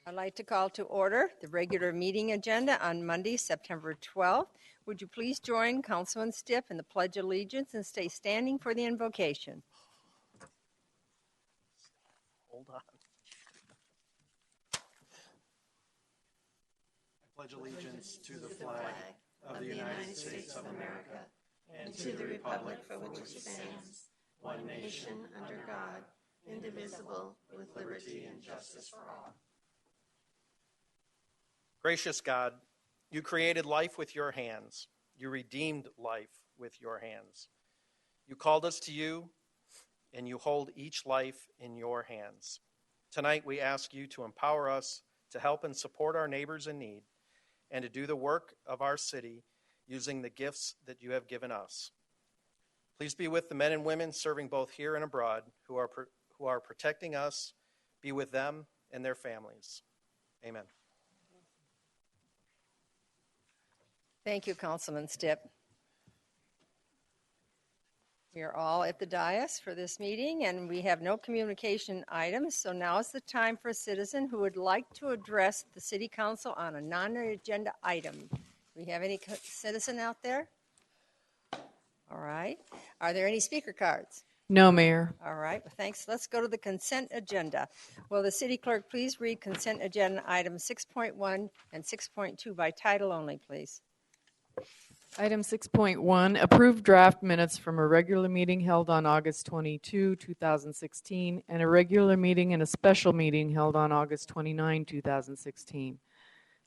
I'd like to call to order the regular meeting agenda on Monday, September 12th. Would you please join Councilman Stipp in the Pledge of Allegiance and stay standing for the invocation? Hold on. I pledge allegiance to the flag of the United States of America and to the republic for which it stands, one nation under God, indivisible, with liberty and justice for all. Gracious God, you created life with your hands. You redeemed life with your hands. You called us to you, and you hold each life in your hands. Tonight we ask you to empower us to help and support our neighbors in need and to do the work of our city using the gifts that you have given us. Please be with the men and women serving both here and abroad who are protecting us. Be with them and their families. Amen. Thank you, Councilman Stipp. We are all at the dais for this meeting, and we have no communication items, so now is the time for a citizen who would like to address the City Council on a non-agenda item. Do we have any citizen out there? All right. Are there any speaker cards? No, Mayor. All right. Well, thanks. Let's go to the consent agenda. Will the city clerk please read consent agenda items 6.1 and 6.2 by title only, please? Item 6.1, approved draft minutes from a regular meeting held on August 22, 2016, and a regular meeting and a special meeting held on August 29, 2016.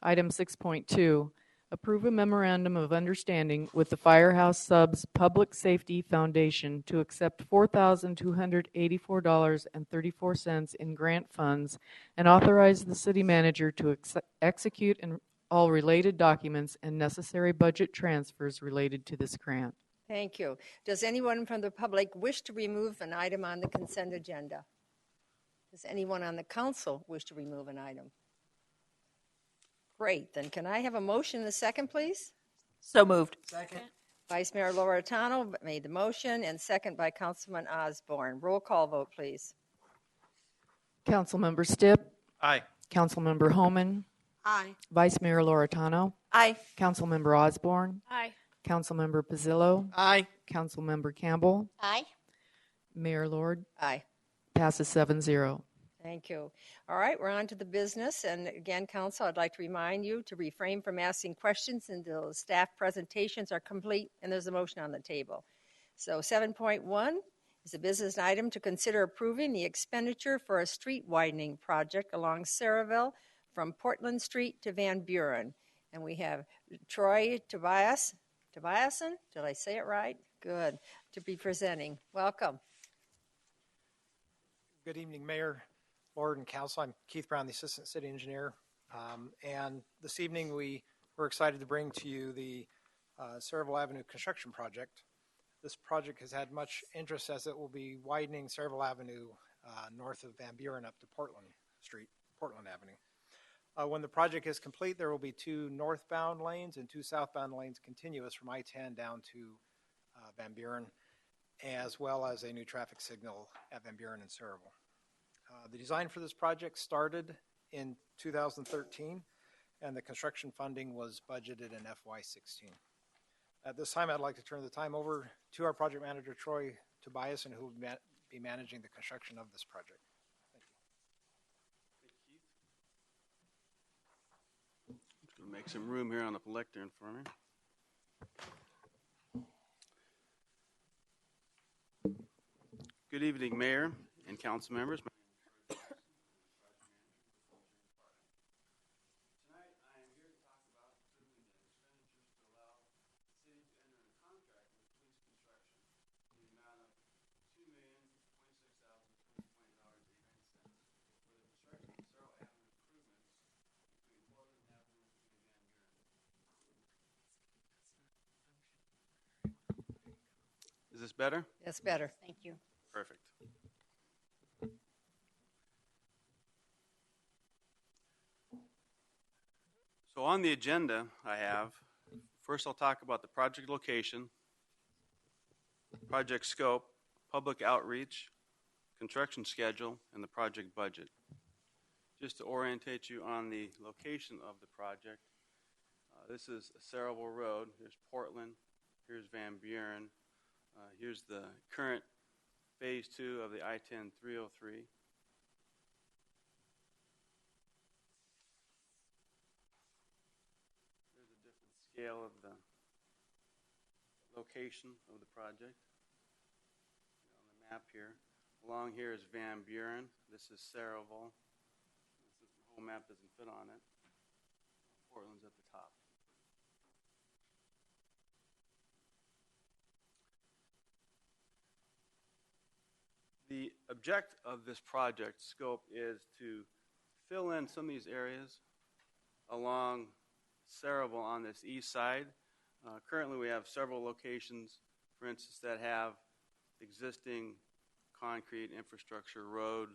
Item 6.2, approve a memorandum of understanding with the Firehouse Subs Public Safety Foundation to accept $4,284.34 in grant funds and authorize the city manager to execute and all related documents and necessary budget transfers related to this grant. Thank you. Does anyone from the public wish to remove an item on the consent agenda? Does anyone on the council wish to remove an item? Great. Then can I have a motion and a second, please? So moved. Second. Vice Mayor Loretano made the motion, and second by Councilman Osborne. Roll call vote, please. Councilmember Stipp. Aye. Councilmember Homan. Aye. Vice Mayor Loretano. Aye. Councilmember Osborne. Aye. Councilmember Pizzillo. Aye. Councilmember Campbell. Aye. Mayor Lord. Aye. Passes 7-0. Thank you. All right, we're on to the business. And again, Council, I'd like to remind you to refrain from asking questions until staff presentations are complete and there's a motion on the table. So 7.1 is a business item to consider approving the expenditure for a street widening project along Saraville from Portland Street to Van Buren. And we have Troy Tobiasen, did I say it right? Good, to be presenting. Welcome. Good evening, Mayor, Board, and Council. I'm Keith Brown, the Assistant City Engineer. And this evening we're excited to bring to you the Saraville Avenue construction project. This project has had much interest as it will be widening Saraville Avenue north of Van Buren up to Portland Avenue. When the project is complete, there will be 2 northbound lanes and 2 southbound lanes continuous from I-10 down to Van Buren, as well as a new traffic signal at Van Buren and Saraville. The design for this project started in 2013, and the construction funding was budgeted in FY16. At this time, I'd like to turn the time over to our project manager, Troy Tobiasen, who will be managing the construction of this project. Make some room here on the lectern for me. Good evening, Mayor and council members. Tonight I am here to talk about approving the expenditures to allow the city to enter a contract with police construction in the amount of $2,026,020.80 for the construction of Saraville Avenue improvements between Portland Avenue and Van Buren. Is this better? That's better. Thank you. Perfect. So on the agenda I have, first I'll talk about the project location, project scope, public outreach, construction schedule, and the project budget. Just to orientate you on the location of the project, this is Cerevel Road. Here's Portland. Here's Van Buren. Here's the current Phase 2 of the I-10 303. There's a different scale of the location of the project on the map here. Along here is Van Buren. This is Cerevel. The whole map doesn't fit on it. Portland's at the top. The object of this project scope is to fill in some of these areas along Cerevel on this east side. Currently we have several locations, for instance, that have existing concrete infrastructure, road,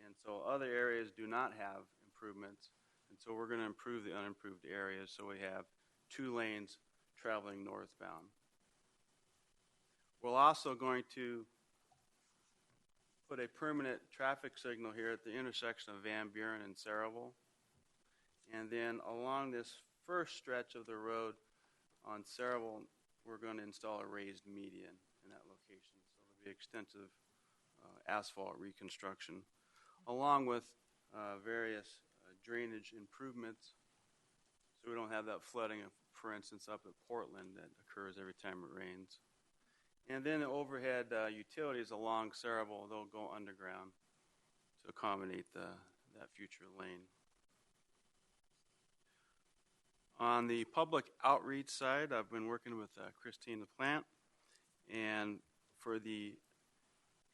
and so other areas do not have improvements. And so we're going to improve the unimproved areas so we have 2 lanes traveling northbound. We're also going to put a permanent traffic signal here at the intersection of Van Buren and Cerevel. And then along this first stretch of the road on Cerevel, we're going to install a raised median in that location. So there'll be extensive asphalt reconstruction, along with various drainage improvements, so we don't have that flooding, for instance, up at Portland that occurs every time it rains. And then the overhead utilities along Cerevel, they'll go underground to accommodate that future lane. On the public outreach side, I've been working with Christine LaPlante, and for the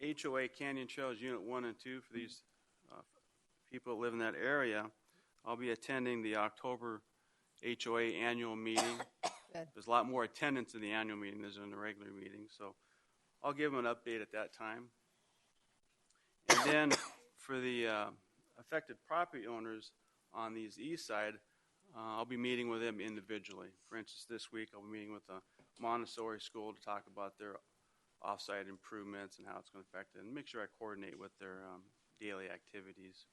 HOA Canyon Trails Unit 1 and 2, for these people that live in that area, I'll be attending the October HOA annual meeting. Good. There's a lot more attendance in the annual meeting than in the regular meeting, so I'll give them an update at that time. And then for the affected property owners on the east side, I'll be meeting with them individually. For instance, this week I'll be meeting with the Montessori school to talk about their off-site improvements and how it's going to affect it, and make sure I coordinate with their daily activities.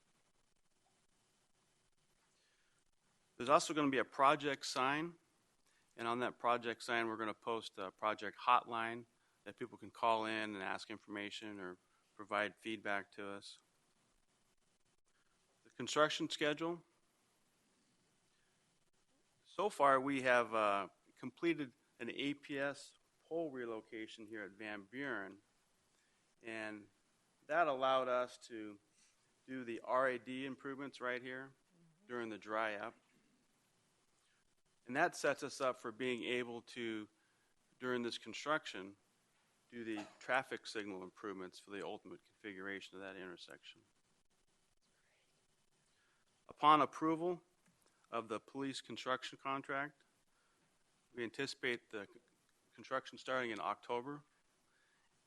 There's also going to be a project sign, and on that project sign we're going to post a project hotline that people can call in and ask information or provide feedback to us. The construction schedule. So far we have completed an APS pole relocation here at Van Buren, and that allowed us to do the RAD improvements right here during the dry up. And that sets us up for being able to, during this construction, do the traffic signal improvements for the ultimate configuration of that intersection. Upon approval of the police construction contract, we anticipate the construction starting in October.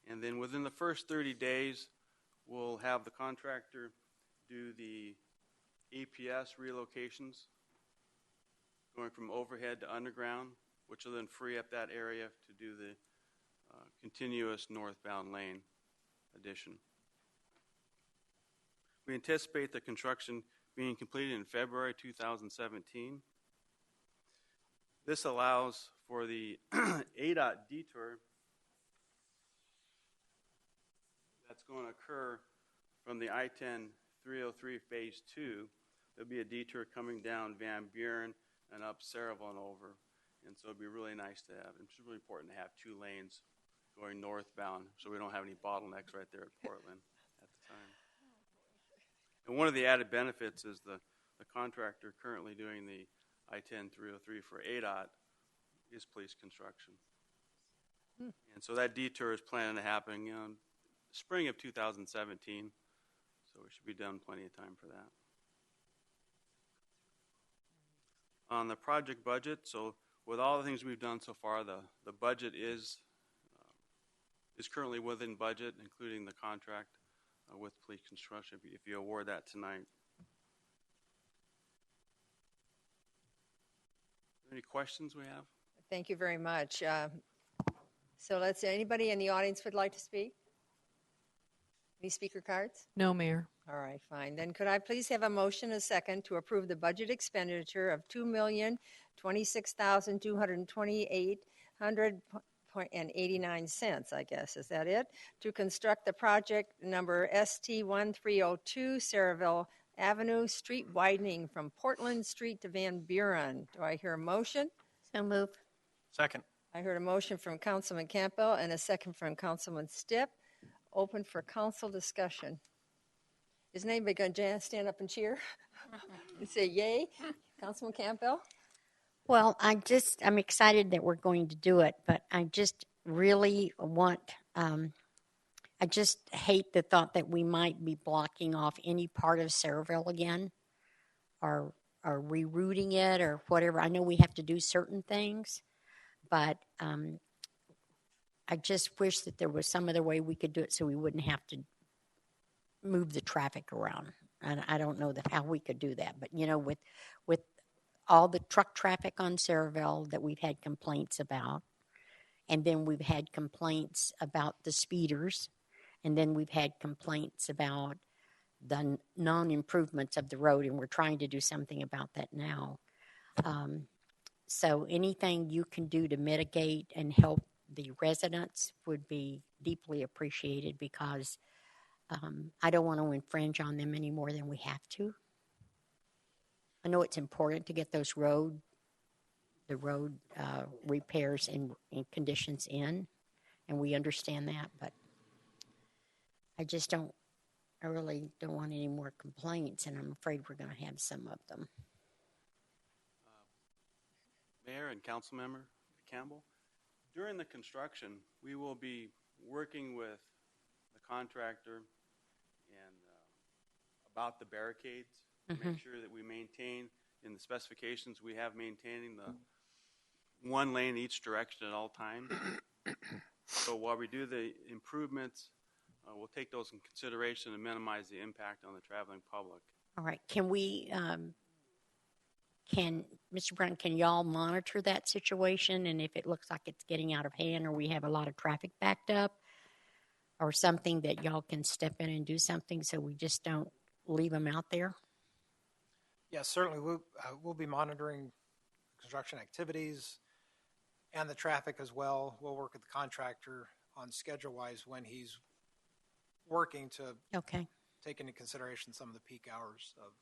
And then within the first 30 days, we'll have the contractor do the APS relocations, going from overhead to underground, which will then free up that area to do the continuous northbound lane addition. We anticipate the construction being completed in February 2017. This allows for the ADOT detour that's going to occur from the I-10 303 Phase 2. There'll be a detour coming down Van Buren and up Cerevel and over. And so it'd be really nice to have, it's really important to have 2 lanes going northbound so we don't have any bottlenecks right there at Portland at the time. And one of the added benefits is the contractor currently doing the I-10 303 for ADOT is police construction. And so that detour is planning to happen spring of 2017, so we should be done plenty of time for that. On the project budget, so with all the things we've done so far, the budget is currently within budget, including the contract with police construction, if you award that tonight. Any questions we have? Thank you very much. So let's see, anybody in the audience would like to speak? Any speaker cards? No, Mayor. All right, fine. Then could I please have a motion, a second, to approve the budget expenditure of $2,026,228.89, I guess. Is that it? To construct the project number ST1302, Saraville Avenue, street widening from Portland Street to Van Buren. Do I hear a motion? So move. Second. I heard a motion from Councilman Campbell and a second from Councilman Stipp. Open for council discussion. Is anybody going to stand up and cheer and say yay? Councilman Campbell? Well, I'm excited that we're going to do it, but I just really I just hate the thought that we might be blocking off any part of Saraville again or rerouting it or whatever. I know we have to do certain things, but I just wish that there was some other way we could do it so we wouldn't have to move the traffic around. And I don't know how we could do that. But, with all the truck traffic on Saraville that we've had complaints about, and then we've had complaints about the speeders, and then we've had complaints about the non-improvements of the road, and we're trying to do something about that now. So anything you can do to mitigate and help the residents would be deeply appreciated, because I don't want to infringe on them any more than we have to. I know it's important to get the road repairs and conditions in, and we understand that, but I really don't want any more complaints, and I'm afraid we're going to have some of them. Mayor and Councilmember Campbell, during the construction, we will be working with the contractor and about the barricades, to make sure that we maintain in the specifications we have maintaining the one lane each direction at all times. So while we do the improvements, we'll take those in consideration and minimize the impact on the traveling public. All right. Can we, Mr. Brown, can y'all monitor that situation? And if it looks like it's getting out of hand or we have a lot of traffic backed up or something, that y'all can step in and do something so we just don't leave them out there? Yes, certainly. We'll be monitoring construction activities and the traffic as well. We'll work with the contractor on schedule-wise when he's working to take into consideration some of the peak hours of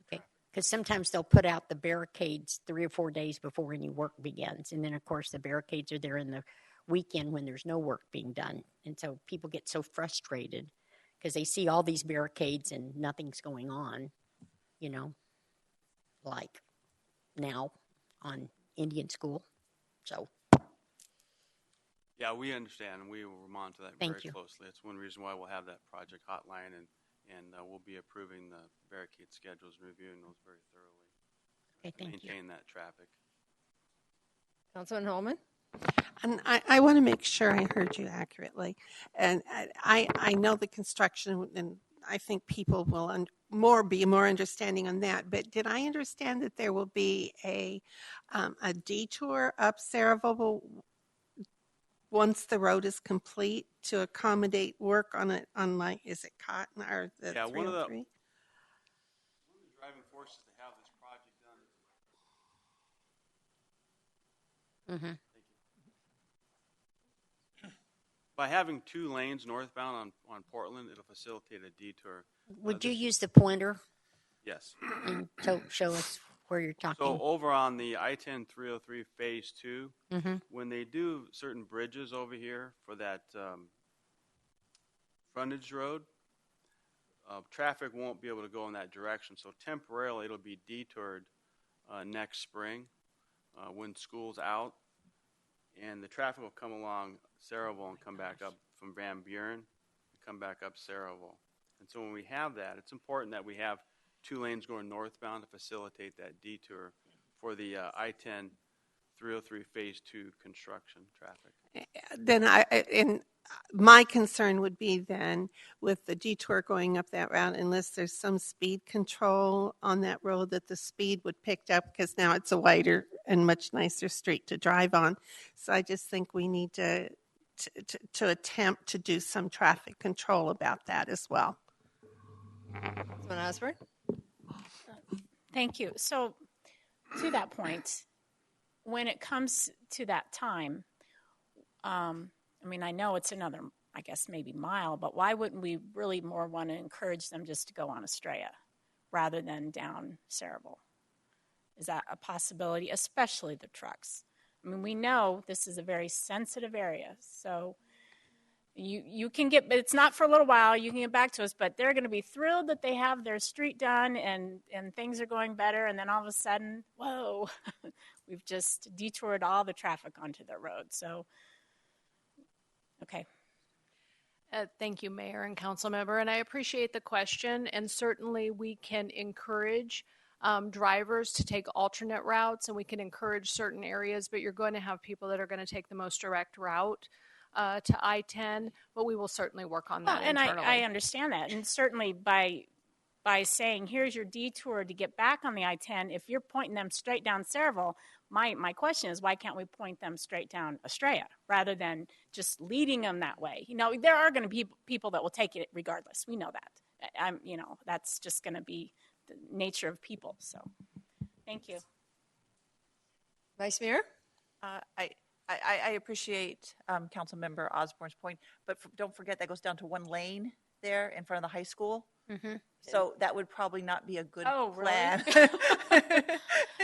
traffic. Because sometimes they'll put out the barricades 3 or 4 days before any work begins. And then, of course, the barricades are there in the weekend when there's no work being done. And so people get so frustrated because they see all these barricades and nothing's going on, like now on Indian School. So. Yeah, we understand, and we will monitor that Thank very you. closely. It's one reason why we'll have that project hotline, and we'll be approving the barricade schedules and reviewing those very thoroughly. Okay, thank you. Maintain that traffic. Councilman Holman? And I want to make sure I heard you accurately. And I know the construction, and I think people will be more understanding on that. But did I understand that there will be a detour up Saraville once the road is complete to accommodate work on it, like, is it Cotton or the 303? One of the driving forces to have this project done. Mm-hmm. By having 2 lanes northbound on Portland, it'll facilitate a detour. Would you use the pointer Yes. and show us where you're talking? So over on the I-10-303 Phase 2, Mm-hmm. when they do certain bridges over here for that frontage road, traffic won't be able to go in that direction. So temporarily, it'll be detoured next spring when school's out. And the traffic will come along Saraville and come back up from Van Buren and come back up Saraville. And so when we have that, it's important that we have 2 lanes going northbound to facilitate that detour for the I-10-303 Phase 2 construction traffic. Then my concern would be then with the detour going up that route, unless there's some speed control on that road, that the speed would pick up, because now it's a wider and much nicer street to drive on. So I just think we need to to attempt to do some traffic control about that as well. Councilman Osborne? Thank you. So, to that point, when it comes to that time, I mean, I know it's another, I guess, maybe mile, but why wouldn't we really more want to encourage them just to go on Estrella rather than down Cerebral? Is that a possibility, especially the trucks? I mean, we know this is a very sensitive area, so you can get, but it's not for a little while, you can get back to us, but they're going to be thrilled that they have their street done and things are going better, and then all of a sudden, whoa, we've just detoured all the traffic onto the road. So, okay. Thank you, Mayor and Council Member, and I appreciate the question, and certainly we can encourage drivers to take alternate routes, and we can encourage certain areas, but you're going to have people that are going to take the most direct route to I-10, but we will certainly work on that and internally. I understand that, and certainly by saying, here's your detour to get back on the I-10, if you're pointing them straight down Cerebral, my question is, why can't we point them straight down Estrella rather than just leading them that way? You know, there are going to be people that will take it regardless. We know that. That's just going to be the nature of people. So, thank you. Vice Mayor? I appreciate Councilmember Osborne's point, but don't forget that goes down to one lane there in front of the high school. Mm-hmm. So that would probably not be a good Oh, plan. really?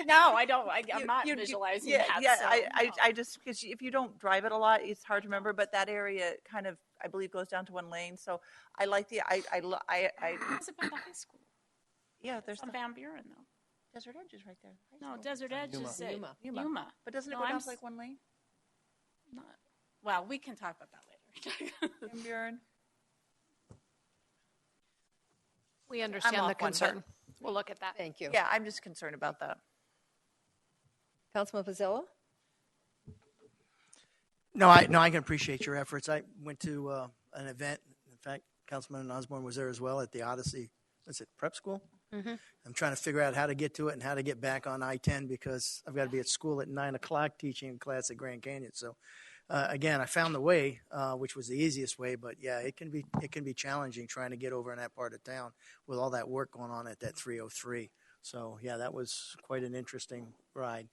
No, I don't. I'm not visualizing that. Yeah, so, I just, because if you don't drive it a lot, it's hard to remember, but that area kind of, I believe, goes down to one lane. So I like the, How's it by the high school? yeah, there's From the Van Buren, though. Desert Edge is right there. High No, school. Desert Edge Yuma. is at Yuma. Yuma. But doesn't it No, go down I'm to like one lane? not, well, we can talk about that later. Van Buren? We understand off the one, concern. We'll look at that. Thank you. Yeah, I'm just concerned about that. Councilman Pizzillo? No, I can appreciate your efforts. I went to an event. In fact, Councilman Osborne was there as well at the Odyssey. What's it, prep school? Mm-hmm. I'm trying to figure out how to get to it and how to get back on I-10 because I've got to be at school at 9 o'clock teaching a class at Grand Canyon. So, again, I found the way, which was the easiest way. But yeah, it can be challenging trying to get over in that part of town with all that work going on at that 303. So yeah, that was quite an interesting ride.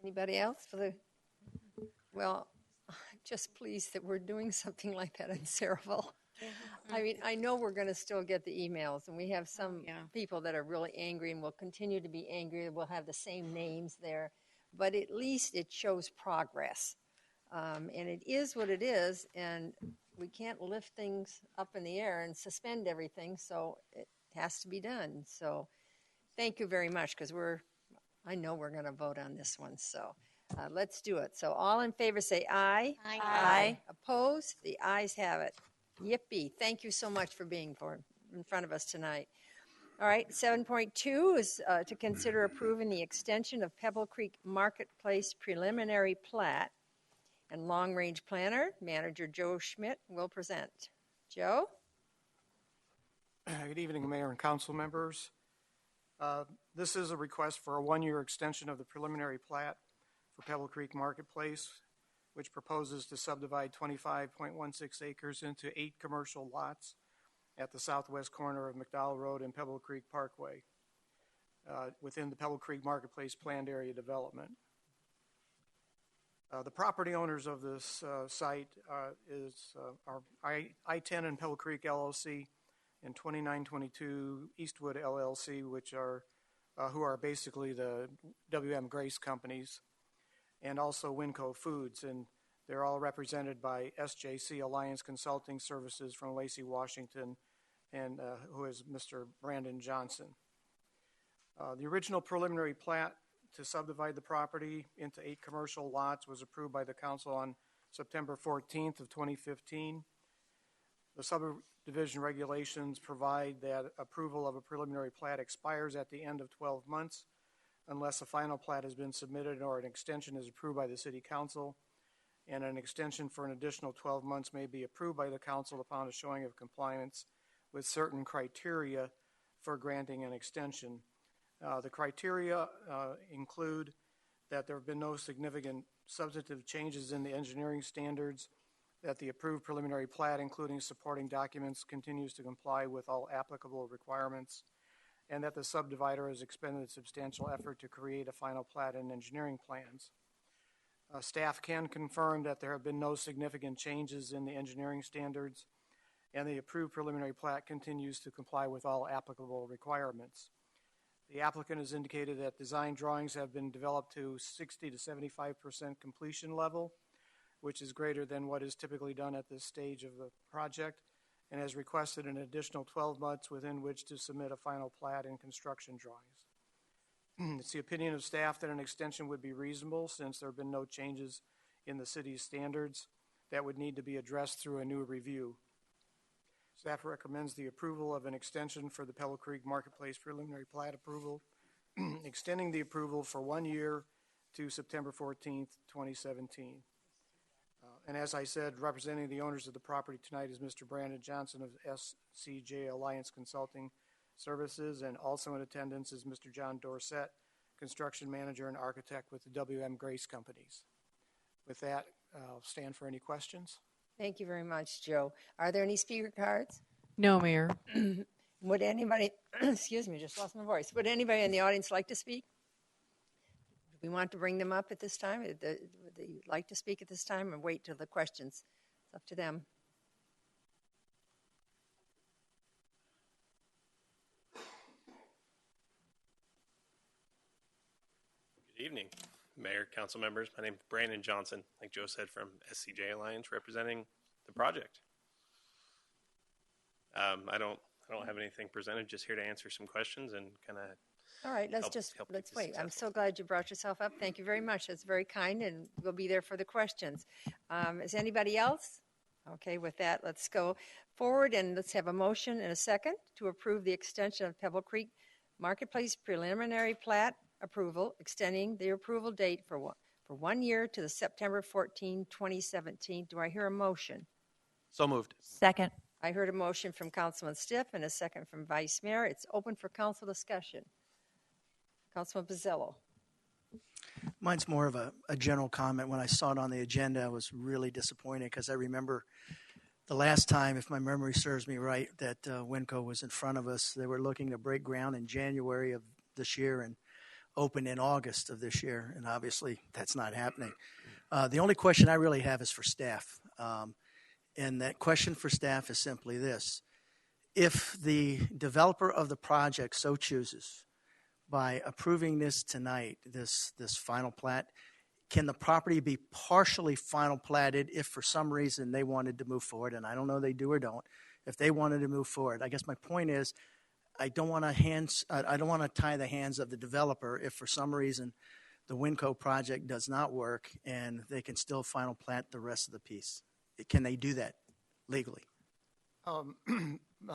Anybody else for the? Well, I'm just pleased that we're doing something like that in Cerebral. I mean, I know we're going to still get the emails, and we have some people that are really angry and will continue to be angry. We'll have the same names there, but at least it shows progress. And it is what it is, and we can't lift things up in the air and suspend everything, so it has to be done. So thank you very much, because I know we're going to vote on this one, so let's do it. So all in favor say aye. Aye. Aye. Opposed? The ayes have it. Yippee. Thank you so much for being in front of us tonight. All right, 7.2 is to consider approving the extension of Pebble Creek Marketplace preliminary plat. And long-range planner, manager Joe Schmidt, will present. Joe? Good evening, Mayor and Council members. This is a request for a one-year extension of the preliminary plat for Pebble Creek Marketplace, which proposes to subdivide 25.16 acres into 8 commercial lots at the southwest corner of McDowell Road and Pebble Creek Parkway within the Pebble Creek Marketplace planned area development. The property owners of this site are I-10 and Pebble Creek LLC and 2922 Eastwood LLC, which are who are basically the WM Grace companies, and also Winco Foods, and they're all represented by SJC Alliance Consulting Services from Lacey, Washington, and who is Mr. Brandon Johnson. The original preliminary plat to subdivide the property into 8 commercial lots was approved by the council on September 14th of 2015. The subdivision regulations provide that approval of a preliminary plat expires at the end of 12 months unless a final plat has been submitted or an extension is approved by the City Council, and an extension for an additional 12 months may be approved by the council upon a showing of compliance with certain criteria for granting an extension. The criteria include that there have been no significant substantive changes in the engineering standards, that the approved preliminary plat, including supporting documents, continues to comply with all applicable requirements, and that the subdivider has expended substantial effort to create a final plat and engineering plans. Staff can confirm that there have been no significant changes in the engineering standards, and the approved preliminary plat continues to comply with all applicable requirements. The applicant has indicated that design drawings have been developed to 60 to 75% completion level, which is greater than what is typically done at this stage of the project, and has requested an additional 12 months within which to submit a final plat and construction drawings. It's the opinion of staff that an extension would be reasonable since there have been no changes in the city's standards that would need to be addressed through a new review. Staff recommends the approval of an extension for the Pebble Creek Marketplace preliminary plat approval, extending the approval for 1 year to September 14th, 2017. And as I said, representing the owners of the property tonight is Mr. Brandon Johnson of SCJ Alliance Consulting Services, and also in attendance is Mr. John Dorsett, construction manager and architect with the WM Grace Companies. With that, I'll stand for any questions. Thank you very much, Joe. Are there any speaker cards? No, Mayor. Would anybody, excuse me, just lost my voice. Would anybody in the audience like to speak? Do we want to bring them up at this time? Would they like to speak at this time or wait till the questions? It's up to them. Good evening, Mayor, council members. My name is Brandon Johnson, like Joe said, from SCJ Alliance, representing the project. I don't have anything presented. Just here to answer some questions and kind of. All right, let's wait. I'm so glad you brought yourself up. Thank you very much. That's very kind, and we'll be there for the questions. Is anybody else? Okay, with that, let's go forward and let's have a motion and a second to approve the extension of Pebble Creek Marketplace preliminary plat approval, extending the approval date for 1 year to the September 14, 2017. Do I hear a motion? So moved. Second. I heard a motion from Councilman Stiff and a second from Vice Mayor. It's open for council discussion. Councilman Pizzillo. Mine's more of a general comment. When I saw it on the agenda, I was really disappointed because I remember the last time, if my memory serves me right, that Winco was in front of us. They were looking to break ground in January of this year and open in August of this year, and obviously that's not happening. The only question I really have is for staff, and that question for staff is simply this. If the developer of the project so chooses, by approving this tonight, this final plat, can the property be partially final platted if for some reason they wanted to move forward? And I don't know they do or don't. If they wanted to move forward, I guess my point is, I don't want to tie the hands of the developer if for some reason the Winco project does not work and they can still final plat the rest of the piece. Can they do that legally?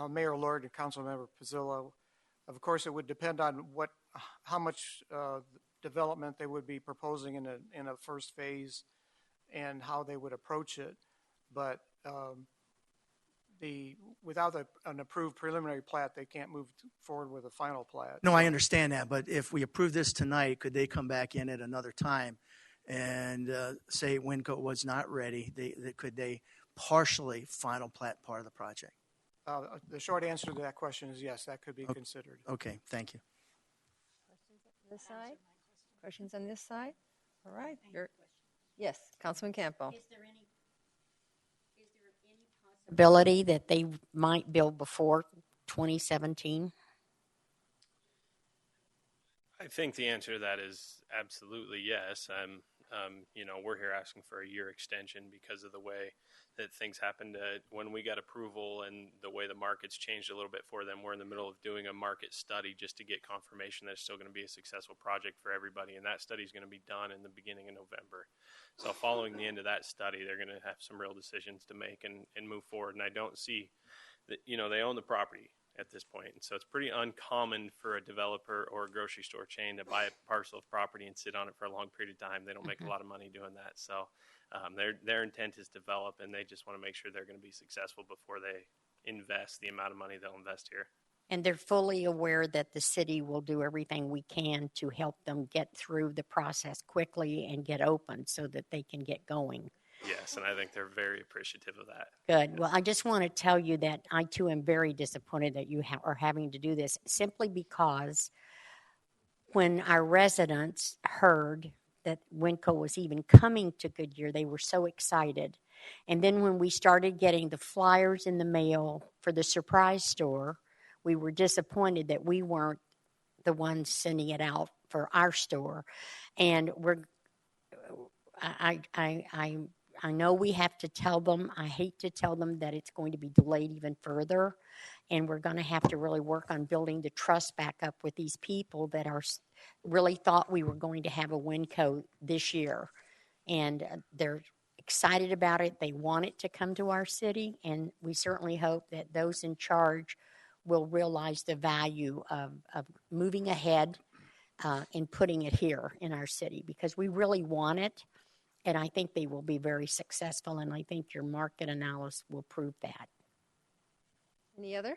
Mayor Lord and Councilmember Pizzillo, of course, it would depend on how much development they would be proposing in a first phase and how they would approach it. But without an approved preliminary plat, they can't move forward with a final plat. No, I understand that. But if we approve this tonight, could they come back in at another time and say Winco was not ready? Could they partially final plat part of the project? The short answer to that question is yes, that could be considered. Okay, thank you. Questions on this side? Questions on this side? All right. Yes, Councilman Campo. Is there any possibility that they might build before 2017? I think the answer to that is absolutely yes. We're here asking for a year extension because of the way that things happened when we got approval and the way the market's changed a little bit for them. We're in the middle of doing a market study just to get confirmation that it's still going to be a successful project for everybody, and that study is going to be done in the beginning of November. So following the end of that study, they're going to have some real decisions to make and move forward. And I don't see that, they own the property at this point. And so it's pretty uncommon for a developer or a grocery store chain to buy a parcel of property and sit on it for a long period of time. They don't make a lot of money doing that. So their intent is develop, and they just want to make sure they're going to be successful before they invest the amount of money they'll invest here. And they're fully aware that the city will do everything we can to help them get through the process quickly and get open so that they can get going. Yes, and I think they're very appreciative of that. Good. Well, I just want to tell you that I too am very disappointed that you are having to do this, simply because when our residents heard that Winco was even coming to Goodyear, they were so excited. And then when we started getting the flyers in the mail for the surprise store, we were disappointed that we weren't the ones sending it out for our store. And I know we have to tell them. I hate to tell them that it's going to be delayed even further. And we're going to have to really work on building the trust back up with these people that are really thought we were going to have a Winco this year. And they're excited about it. They want it to come to our city. And we certainly hope that those in charge will realize the value of moving ahead and putting it here in our city, because we really want it. And I think they will be very successful, and I think your market analysis will prove that. Any other?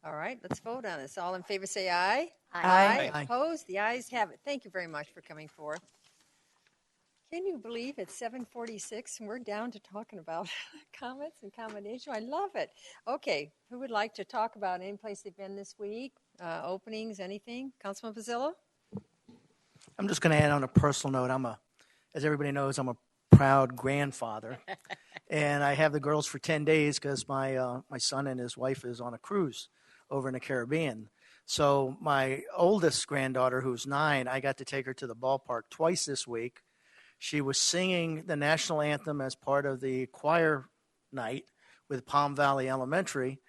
All right, let's vote on this. All in favor say aye. Aye. Aye. Opposed? The ayes have it. Thank you very much for coming forth. Can you believe it's 7:46 and we're down to talking about comments and combination? I love it. Okay, who would like to talk about any place they've been this week? Openings, anything? Councilman Pizzillo? I'm just going to add on a personal note. As everybody knows, I'm a proud grandfather, and I have the girls for 10 days because my son and his wife is on a cruise over in the Caribbean. So my oldest granddaughter, who's 9, I got to take her to the ballpark twice this week. She was singing the national anthem as part of the choir night with Palm Valley Elementary,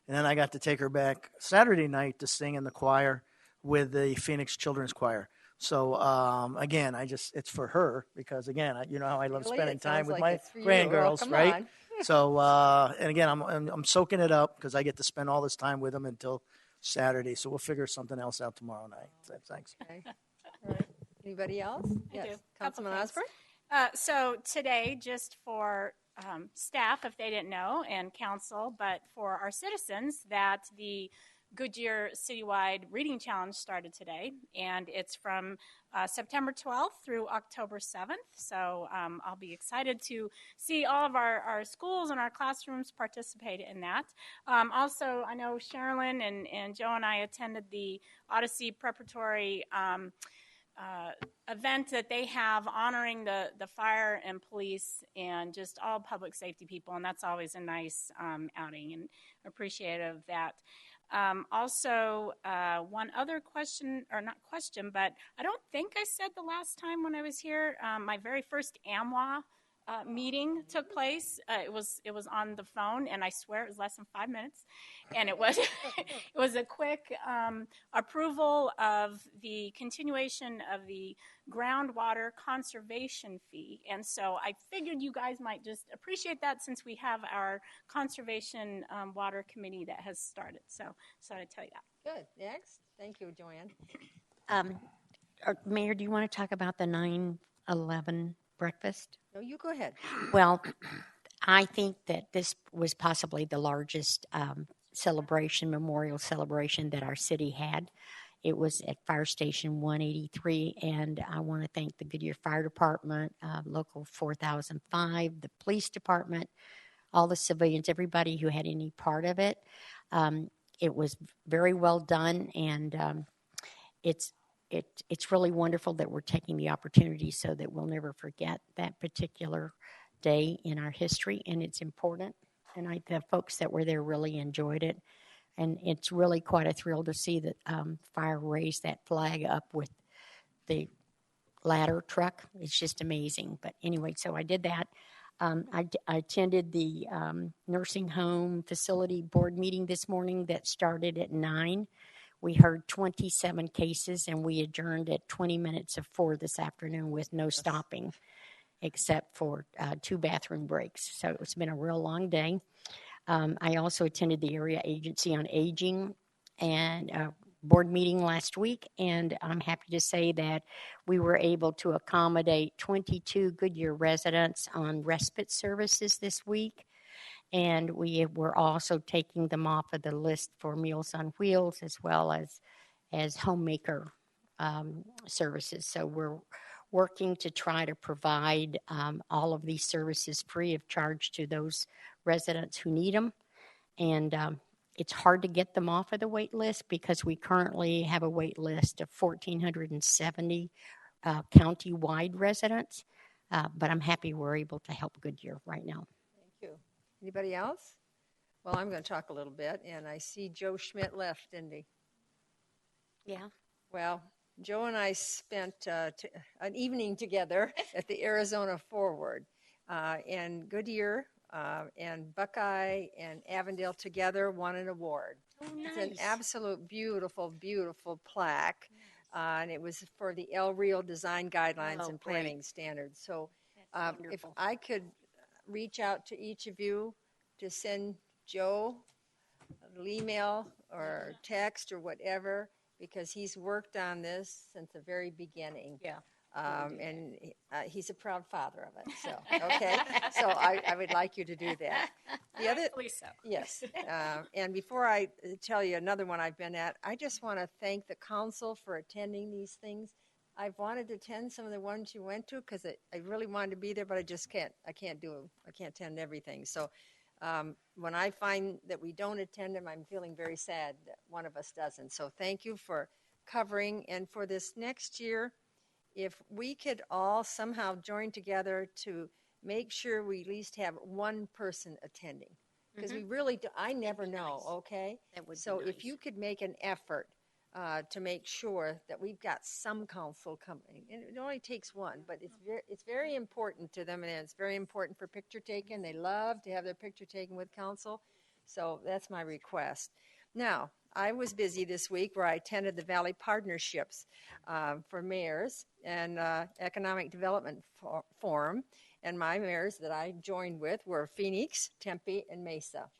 and then I got to take her back Saturday night to sing in the choir with the Phoenix Children's Choir. So, again, it's for her because, again, you know how I love Really? spending It time sounds with like my it's for you. grandgirls, Come right? on. So, and again, I'm soaking it up because I get to spend all this time with them until Saturday. So we'll figure something else out tomorrow night. So, thanks. Okay. All right. Anybody else? I Yes. do. Couple Councilman things. Osborne? So today, just for staff, if they didn't know, and council, but for our citizens, that the Goodyear Citywide Reading Challenge started today, and it's from September 12th through October 7th. So I'll be excited to see all of our schools and our classrooms participate in that. Also, I know Sherilyn and Joe and I attended the Odyssey Preparatory event that they have honoring the fire and police and just all public safety people, and that's always a nice outing, and appreciative of that. Also, one other question, or not question, but I don't think I said the last time when I was here, my very first AMWA meeting took place. It was on the phone, and I swear it was less than 5 minutes, and it was it was a quick approval of the continuation of the groundwater conservation fee, and so I figured you guys might just appreciate that since we have our conservation water committee that has started. So I tell you that. Good. Next. Thank you, Joanne. Mayor, do you want to talk about the 9/11 breakfast? No, you go ahead. Well, I think that this was possibly the largest memorial celebration that our city had. It was at Fire Station 183, and I want to thank the Goodyear Fire Department, Local 4005, the police department, all the civilians, everybody who had any part of it. It was very well done, and it's really wonderful that we're taking the opportunity so that we'll never forget that particular day in our history, and it's important. And the folks that were there really enjoyed it, and it's really quite a thrill to see that fire raise that flag up with the ladder truck. It's just amazing. But anyway, so I did that. I attended the nursing home facility board meeting this morning that started at 9. We heard 27 cases, and we adjourned at 20 minutes of 4 this afternoon with no stopping, except for 2 bathroom breaks. So it's been a real long day. I also attended the Area Agency on Aging and board meeting last week, and I'm happy to say that we were able to accommodate 22 Goodyear residents on respite services this week. And we're also taking them off of the list for Meals on Wheels as well as homemaker services. So we're working to try to provide all of these services free of charge to those residents who need them. And it's hard to get them off of the wait list because we currently have a wait list of 1,470 county-wide residents. But I'm happy we're able to help Goodyear right now. Thank you. Anybody else? Well, I'm going to talk a little bit, and I see Joe Schmidt left, didn't he? Yeah. Well, Joe and I spent an evening together at the Arizona Forward, and Goodyear and Buckeye and Avondale together won an award. Oh, nice. It's an absolute beautiful, beautiful plaque, and it was for the El Rio Design Guidelines and Planning great. Standards. So That's if wonderful. I could reach out to each of you to send Joe an email or text or whatever, because he's worked on this since the very beginning. Yeah. And he's a proud father of it. So, okay. So I would like you to do that. The other, Rightfully so. yes. And before I tell you another one I've been at, I just want to thank the council for attending these things. I've wanted to attend some of the ones you went to because I really wanted to be there, but I just can't. I can't attend everything. So when I find that we don't attend them, I'm feeling very sad that one of us doesn't. So thank you for covering. And for this next year, if we could all somehow join together to make sure we at least have one person attending, because we really do, I never know, nice. okay? That would be So if nice. you could make an effort to make sure that we've got some council coming, and it only takes one, but it's very important to them, and it's very important for picture taking. They love to have their picture taken with council, so that's my request. Now, I was busy this week where I attended the Valley Partnerships for mayors and Economic Development Forum, and my mayors that I joined with were Phoenix, Tempe, and Mesa.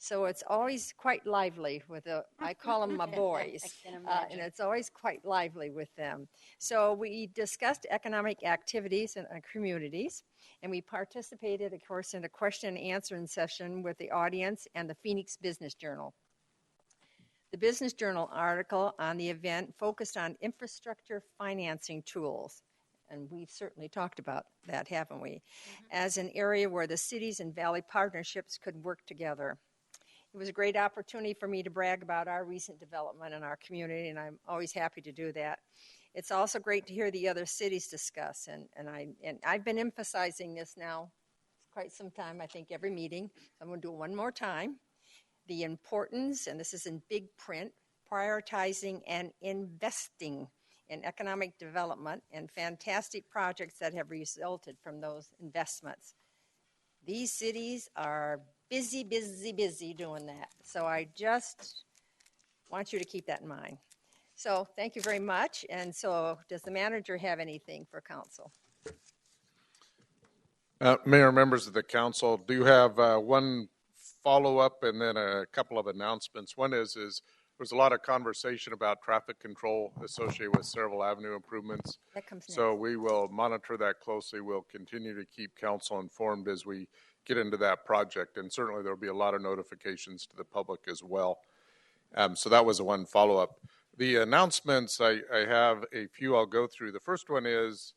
So it's always quite lively with I call them my boys, I can imagine. and it's always quite lively with them. So we discussed economic activities in our communities, and we participated, of course, in a question and answering session with the audience and the Phoenix Business Journal. The Business Journal article on the event focused on infrastructure financing tools, and we've certainly talked about that, haven't we, as an area where the cities and valley partnerships could work together. It was a great opportunity for me to brag about our recent development in our community, and I'm always happy to do that. It's also great to hear the other cities discuss, and I've been emphasizing this now quite some time, I think every meeting. I'm going to do it one more time. The importance, and this is in big print, prioritizing and investing in economic development and fantastic projects that have resulted from those investments. These cities are busy doing that. So I just want you to keep that in mind. So thank you very much. And so does the manager have anything for council? Mayor, members of the council, do have one follow-up and then a couple of announcements. One is there's a lot of conversation about traffic control associated with Cerevel Avenue improvements. That comes next. So we will monitor that closely. We'll continue to keep council informed as we get into that project, and certainly there will be a lot of notifications to the public as well. So that was the one follow-up. The announcements, I have a few I'll go through. The first one is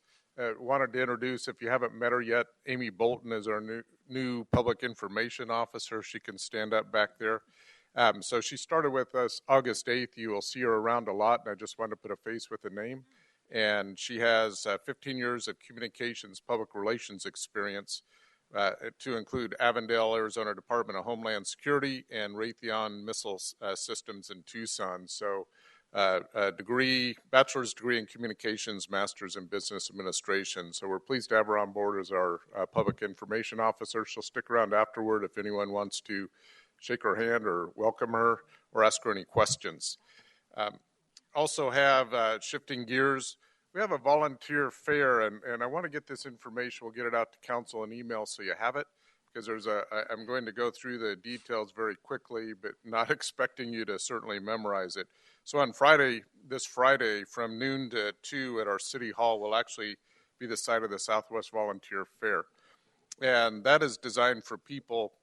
wanted to introduce, if you haven't met her yet, Amy Bolton is our new public information officer. She can stand up back there. So she started with us August 8th. You will see her around a lot, and I just wanted to put a face with a name. And she has 15 years of communications, public relations experience, to include Avondale, Arizona Department of Homeland Security, and Raytheon Missile Systems in Tucson. So a bachelor's degree in communications, master's in business administration. So we're pleased to have her on board as our public information officer. She'll stick around afterward if anyone wants to shake her hand or welcome her or ask her any questions. Also have, shifting gears, we have a volunteer fair, and I want to get this information. We'll get it out to council in email so you have it, because I'm going to go through the details very quickly, but not expecting you to certainly memorize it. So on this Friday, from noon to 2 at our City Hall will actually be the site of the Southwest Volunteer Fair. And that is designed for people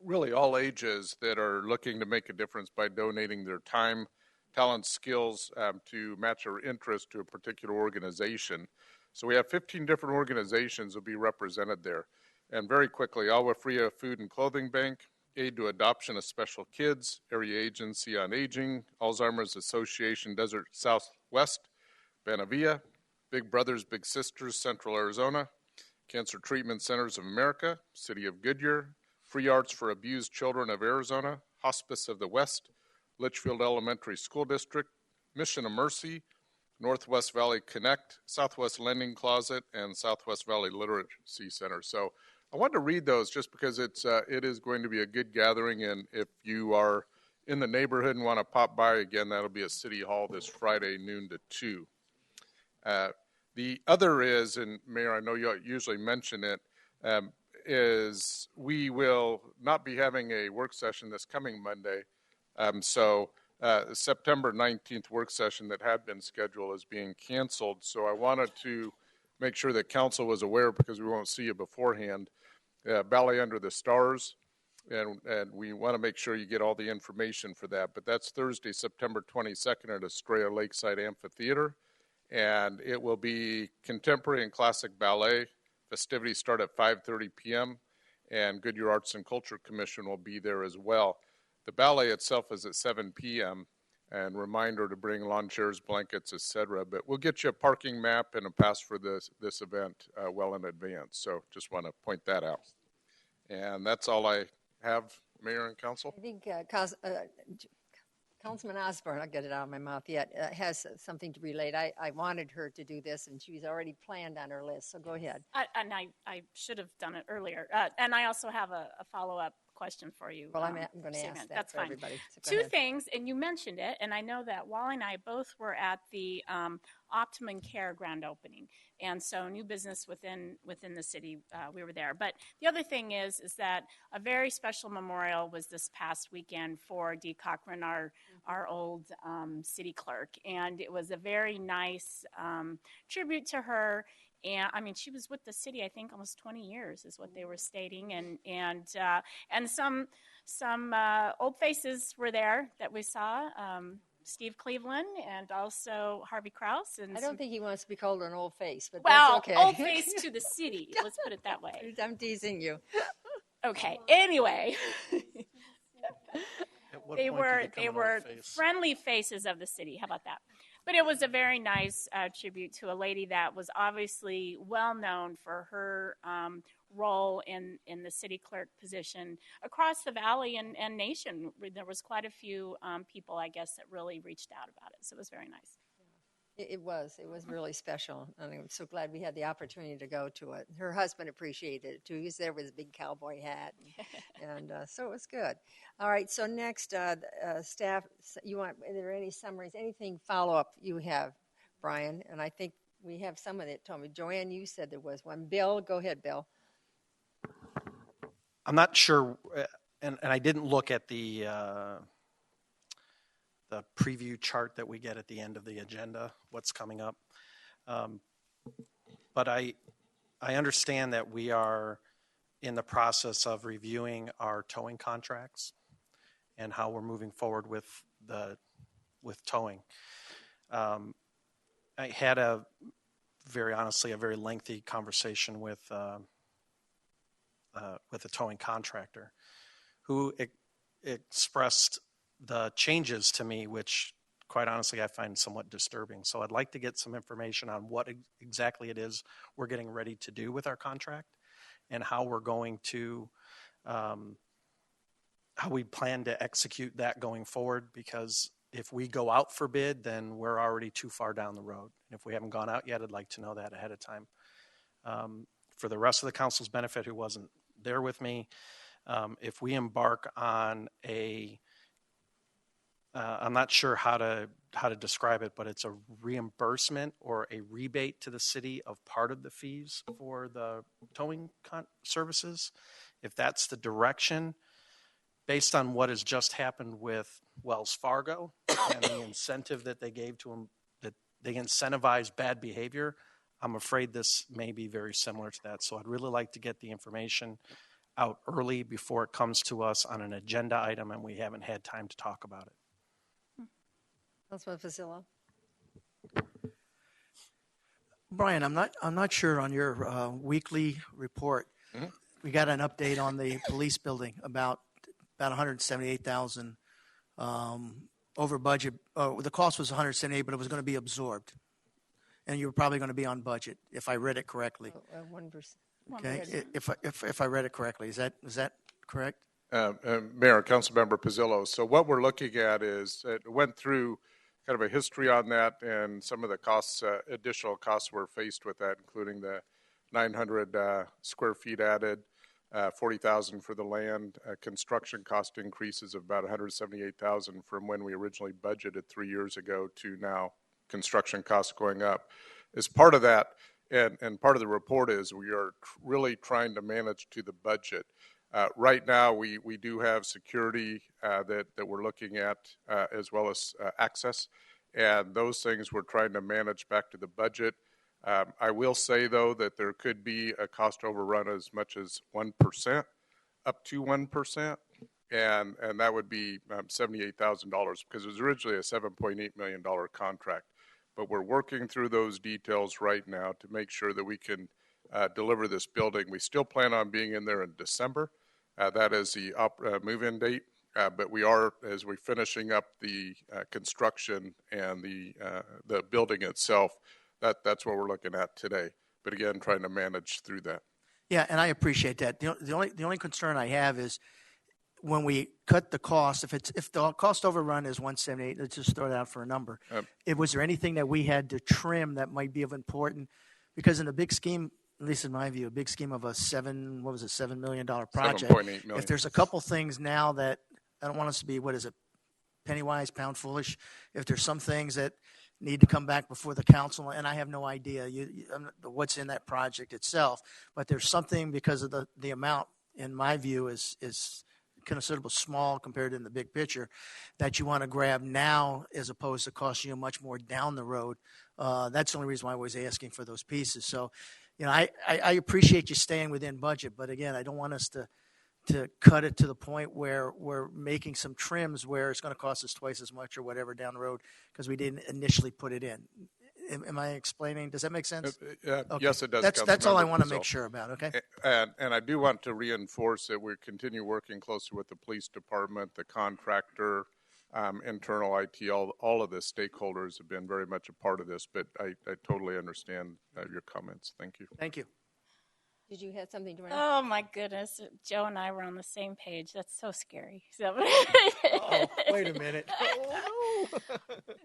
really all ages that are looking to make a difference by donating their time, talent, skills to match our interest to a particular organization. So we have 15 different organizations will be represented there. And very quickly, Agua Fria Food and Clothing Bank, Aid to Adoption of Special Kids, Area Agency on Aging, Alzheimer's Association Desert Southwest, Banavia, Big Brothers Big Sisters Central Arizona, Cancer Treatment Centers of America, City of Goodyear, Free Arts for Abused Children of Arizona, Hospice of the West, Litchfield Elementary School District, Mission of Mercy, Northwest Valley Connect, Southwest Lending Closet, and Southwest Valley Literacy Center. So I wanted to read those just because it is going to be a good gathering, and if you are in the neighborhood and want to pop by, again, that'll be at City Hall this Friday, noon to 2. The other is, and Mayor, I know you usually mention it, is we will not be having a work session this coming Monday. September 19th work session that had been scheduled is being canceled. So I wanted to make sure that council was aware, because we won't see you beforehand. Ballet Under the Stars, and we want to make sure you get all the information for that. But that's Thursday, September 22nd at Estrella Lakeside Amphitheater. And it will be contemporary and classic ballet. Festivities start at 5:30 p.m. and Goodyear Arts and Culture Commission will be there as well. The ballet itself is at 7 p.m. and reminder to bring lawn chairs, blankets, etc. But we'll get you a parking map and a pass for this event well in advance. So just want to point that out. And that's all I have, Mayor and Council. I think Councilman Osborne, I'll get it out of my mouth yet, has something to relate. I wanted her to do this, and she's already planned on her list, so go ahead. And I should have done it earlier. And I also have a follow-up question for you. Well, I'm going to ask that That's for fine. everybody. So go Two ahead. things, and you mentioned it, and I know that Wally and I both were at the Optimum Care grand opening, and so new business within the city. We were there, but the other thing is that a very special memorial was this past weekend for Dee Cochran, our old city clerk, and it was a very nice tribute to her. And I mean, she was with the city, I think, almost 20 years is what they were stating, and some old faces were there that we saw. Steve Cleveland and also Harvey Krause. And I don't think he wants to be called an old face, but well, that's okay. old face to the city. Let's put it that way. I'm teasing you. Okay. Anyway, At what they point were do you become an old face? friendly faces of the city. How about that? But it was a very nice tribute to a lady that was obviously well known for her role in the city clerk position across the valley and nation. There was quite a few people, I guess, that really reached out about it. So it was very nice. It was really special, and I'm so glad we had the opportunity to go to it. Her husband appreciated it too. He was there with his big cowboy hat, and so it was good. All right, so next, staff, are there any summaries, anything follow-up you have, Brian? And I think we have some of it, Tommy. Joanne, you said there was one. Bill, go ahead, Bill. I'm not sure, and I didn't look at the preview chart that we get at the end of the agenda, what's coming up. But I understand that we are in the process of reviewing our towing contracts and how we're moving forward with towing. I had a very lengthy conversation with a towing contractor who expressed the changes to me, which quite honestly I find somewhat disturbing. So I'd like to get some information on what exactly it is we're getting ready to do with our contract and how we're going to, how we plan to execute that going forward, because if we go out for bid, then we're already too far down the road. And if we haven't gone out yet, I'd like to know that ahead of time. For the rest of the council's benefit who wasn't there with me, if we embark on I'm not sure how to describe it, but it's a reimbursement or a rebate to the city of part of the fees for the towing services. If that's the direction, based on what has just happened with Wells Fargo and the incentive that they gave to them, that they incentivize bad behavior, I'm afraid this may be very similar to that. So I'd really like to get the information. out early before it comes to us on an agenda item and we haven't had time to talk about it. Councilman Facillo. Brian, I'm not sure on your weekly report. Mhm. We got an update on the police building about 178,000 over budget. The cost was 178, but it was going to be absorbed, and you were probably going to be on budget if I read it correctly. 1%. Okay, if I read it correctly, is that correct? Mayor, Councilmember Pizzillo. So what we're looking at is it went through kind of a history on that, and some of the costs, additional costs we're faced with that, including the 900 square feet added, 40,000 for the land, construction cost increases of about 178,000 from when we originally budgeted 3 years ago to now construction costs going up. As part of that, and part of the report is we are really trying to manage to the budget. Right now, we do have security that we're looking at, as well as access, and those things we're trying to manage back to the budget. I will say, though, that there could be a cost overrun as much as 1%, up to 1%, and that would be $78,000 because it was originally a $7.8 million contract. But we're working through those details right now to make sure that we can deliver this building. We still plan on being in there in December. That is the move-in date. But we are, as we're finishing up the construction and the building itself, that's what we're looking at today. But again, trying to manage through that. Yeah, and I appreciate that. The only concern I have is when we cut the cost, if the cost overrun is 178, let's just throw it out for a number. Was there anything that we had to trim that might be of important? Because in the big scheme, at least in my view, a big scheme of a $7 million project. $7.8 million. If there's a couple things now that I don't want us to be, penny wise, pound foolish. If there's some things that need to come back before the council, and I have no idea what's in that project itself, but there's something because of the amount, in my view, is considerable small compared to the big picture that you want to grab now as opposed to costing you much more down the road. That's the only reason why I was asking for those pieces. So, I appreciate you staying within budget, but again, I don't want us to cut it to the point where we're making some trims where it's going to cost us twice as much or whatever down the road because we didn't initially put it in. Am I explaining? Does that make sense? Okay. Yes, it does. That's all I want to make sure about. Okay. And I do want to reinforce that we continue working closely with the police department, the contractor, internal IT. All of the stakeholders have been very much a part of this. But I totally understand your comments. Thank you. Thank you. Did you have something to run? Oh my goodness, Joe and I were on the same page. That's so scary. So Wait a minute.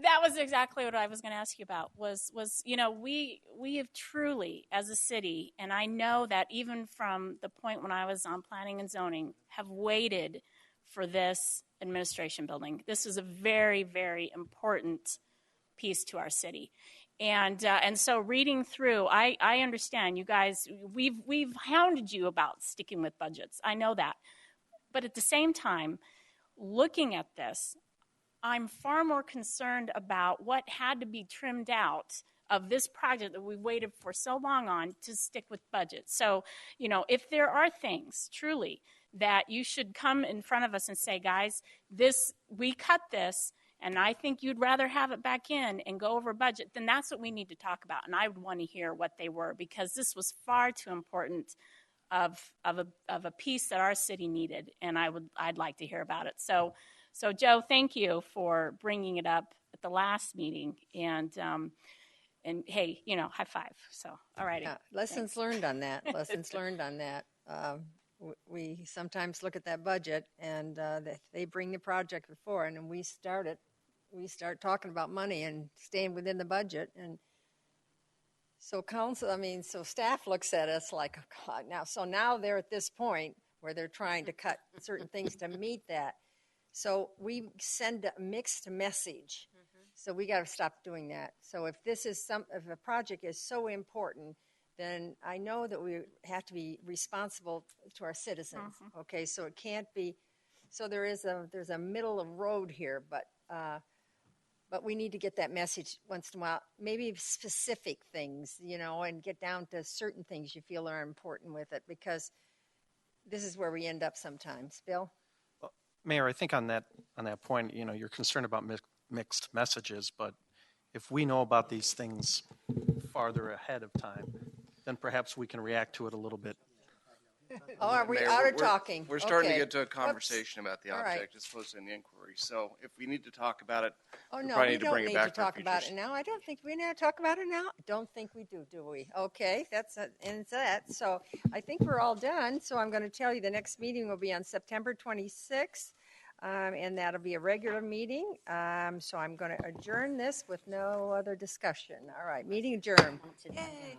That was exactly what I was going to ask you about. Was we have truly, as a city, and I know that even from the point when I was on planning and zoning, have waited for this administration building. This is a very, very important piece to our city. And so reading through, I understand you guys, we've hounded you about sticking with budgets. I know that. But at the same time, looking at this, I'm far more concerned about what had to be trimmed out of this project that we waited for so long on to stick with budget. So, if there are things truly that you should come in front of us and say, guys, we cut this, and I think you'd rather have it back in and go over budget, then that's what we need to talk about. And I would want to hear what they were because this was far too important of a piece that our city needed, and I'd like to hear about it. So Joe, thank you for bringing it up at the last meeting, and hey, high five. So all righty. Lessons learned on that. Lessons learned on that. We sometimes look at that budget, and they bring the project before, and then we start talking about money and staying within the budget. And so so staff looks at us like, oh, God, now they're at this point where they're trying to cut certain things to meet that. So we send a mixed message. Mm-hmm. So we got to stop doing that. So if a project is so important, then I know that we have to be responsible to our citizens. Mm-hmm. Okay, so it can't be. So there's a middle of road here, but we need to get that message once in a while. Maybe specific things, and get down to certain things you feel are important with it, because this is where we end up sometimes. Bill? Mayor, I think on that point, you're concerned about mixed messages, but if we know about these things farther ahead of time, then perhaps we can react to it a little bit. Oh, are we Mayor, out of we're- talking? We're starting Okay. to get to a Whoops. conversation about the All right. object as opposed to an inquiry. So if we need to talk about it, Oh, we no, probably we need to don't bring need it to back for talk about future it now. I don't think we need to talk about it now. Don't think we do we? Okay, ends that. So I think we're all done. So I'm going to tell you the next meeting will be on September 26th, and that'll be a regular meeting. So I'm going to adjourn this with no other discussion. All right, meeting adjourned. Yay.